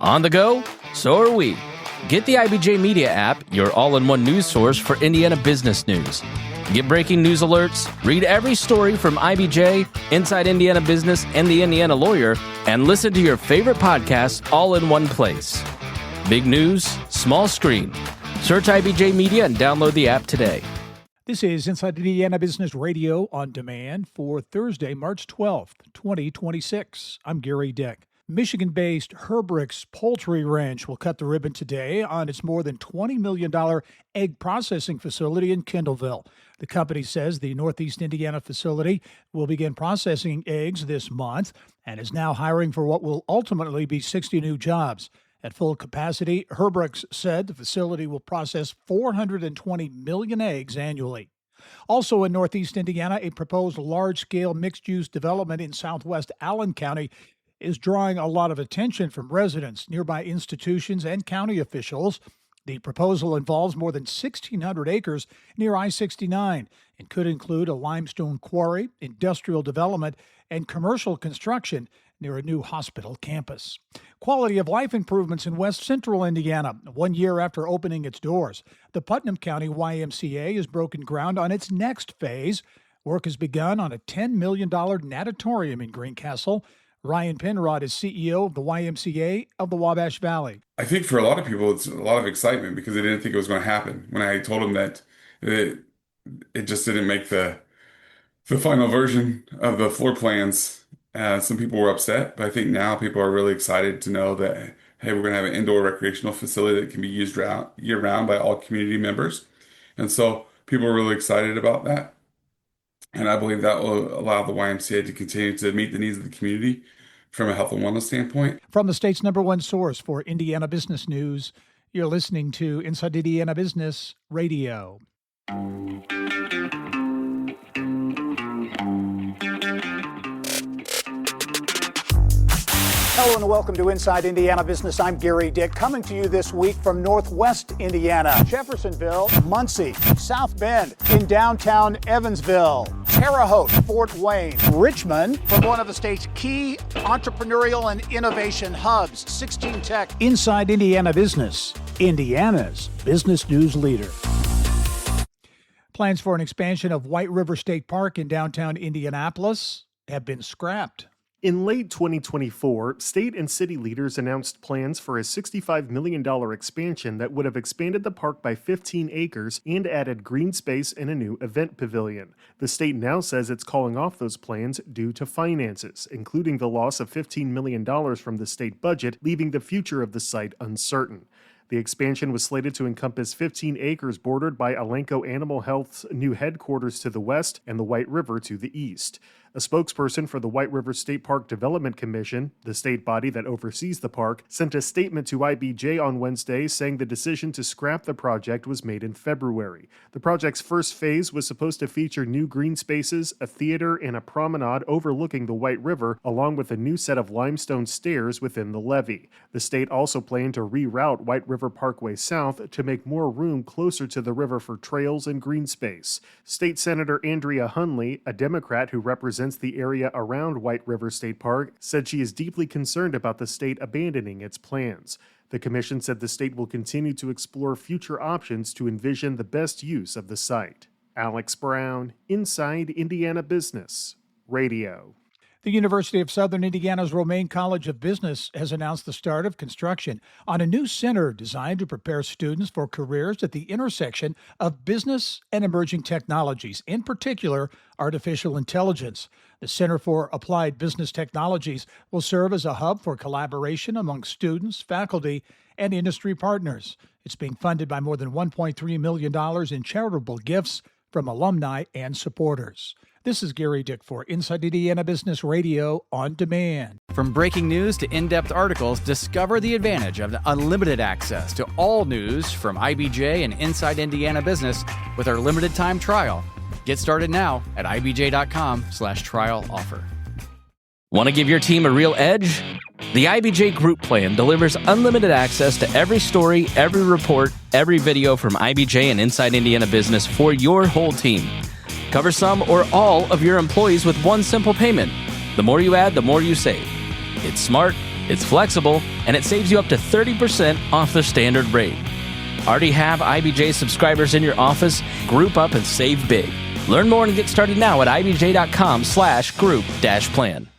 On the go? So are we. Get the IBJ Media app, your all-in-one news source for Indiana business news. Get breaking news alerts, read every story from IBJ, Inside Indiana Business, and the Indiana Lawyer, and listen to your favorite podcasts all in one place. Big news, small screen. Search IBJ Media and download the app today. This is Inside Indiana Business Radio on demand for Thursday, March 12th, 2026. I'm Gary Dick. Michigan-based Herbruck's Poultry Ranch will cut the ribbon today on its more than $20 million egg processing facility in Kendallville. The company says the Northeast Indiana facility will begin processing eggs this month and is now hiring for what will ultimately be 60 new jobs. At full capacity, Herbruck's said the facility will process 420 million eggs annually. Also in Northeast Indiana, a proposed large-scale mixed-use development in southwest Allen County is drawing a lot of attention from residents, nearby institutions, and county officials. The proposal involves more than 1,600 acres near I-69 and could include a limestone quarry, industrial development, and commercial construction near a new hospital campus. Quality of life improvements in west central Indiana. 1 year after opening its doors, the Putnam County YMCA has broken ground on its next phase. Work has begun on a $10 million natatorium in Greencastle. Ryan Penrod is CEO of the YMCA of the Wabash Valley. I think for a lot of people, it's a lot of excitement because they didn't think it was going to happen. When I told them that it just didn't make the final version of the floor plans, some people were upset. But I think now people are really excited to know that, hey, we're going to have an indoor recreational facility that can be used year-round by all community members. And so people are really excited about that. And I believe that will allow the YMCA to continue to meet the needs of the community from a health and wellness standpoint. From the state's #1 source for Indiana business news, you're listening to Inside Indiana Business Radio. Hello and welcome to Inside Indiana Business. I'm Gary Dick, coming to you this week from Northwest Indiana, Jeffersonville, Muncie, South Bend, in downtown Evansville, Terre Haute, Fort Wayne, Richmond, from one of the state's key entrepreneurial and innovation hubs, 16 Tech. Inside Indiana Business, Indiana's business news leader. Plans for an expansion of White River State Park in downtown Indianapolis have been scrapped. In late 2024, state and city leaders announced plans for a $65 million expansion that would have expanded the park by 15 acres and added green space and a new event pavilion. The state now says it's calling off those plans due to finances, including the loss of $15 million from the state budget, leaving the future of the site uncertain. The expansion was slated to encompass 15 acres bordered by Elanco Animal Health's new headquarters to the west and the White River to the east. A spokesperson for the White River State Park Development Commission, the state body that oversees the park, sent a statement to IBJ on Wednesday saying the decision to scrap the project was made in February. The project's first phase was supposed to feature new green spaces, a theater, and a promenade overlooking the White River, along with a new set of limestone stairs within the levee. The state also planned to reroute White River Parkway south to make more room closer to the river for trails and green space. State Senator Andrea Hunley, a Democrat who represents the area around White River State Park, said she is deeply concerned about the state abandoning its plans. The commission said the state will continue to explore future options to envision the best use of the site. Alex Brown, Inside Indiana Business Radio. The University of Southern Indiana's Romaine College of Business has announced the start of construction on a new center designed to prepare students for careers at the intersection of business and emerging technologies, in particular, artificial intelligence. The Center for Applied Business Technologies will serve as a hub for collaboration among students, faculty, and industry partners. It's being funded by more than $1.3 million in charitable gifts from alumni and supporters. This is Gary Dick for Inside Indiana Business Radio on demand. From breaking news to in-depth articles, discover the advantage of unlimited access to all news from IBJ and Inside Indiana Business with our limited time trial. Get started now at ibj.com/trial offer. Want to give your team a real edge? The IBJ Group Plan delivers unlimited access to every story, every report, every video from IBJ and Inside Indiana Business for your whole team. Cover some or all of your employees with one simple payment. The more you add, the more you save. It's smart, It's flexible, and it saves you up to 30% off the standard rate. Already have IBJ subscribers in your office? Group up and save big. Learn more and get started now at ibj.com/group-plan.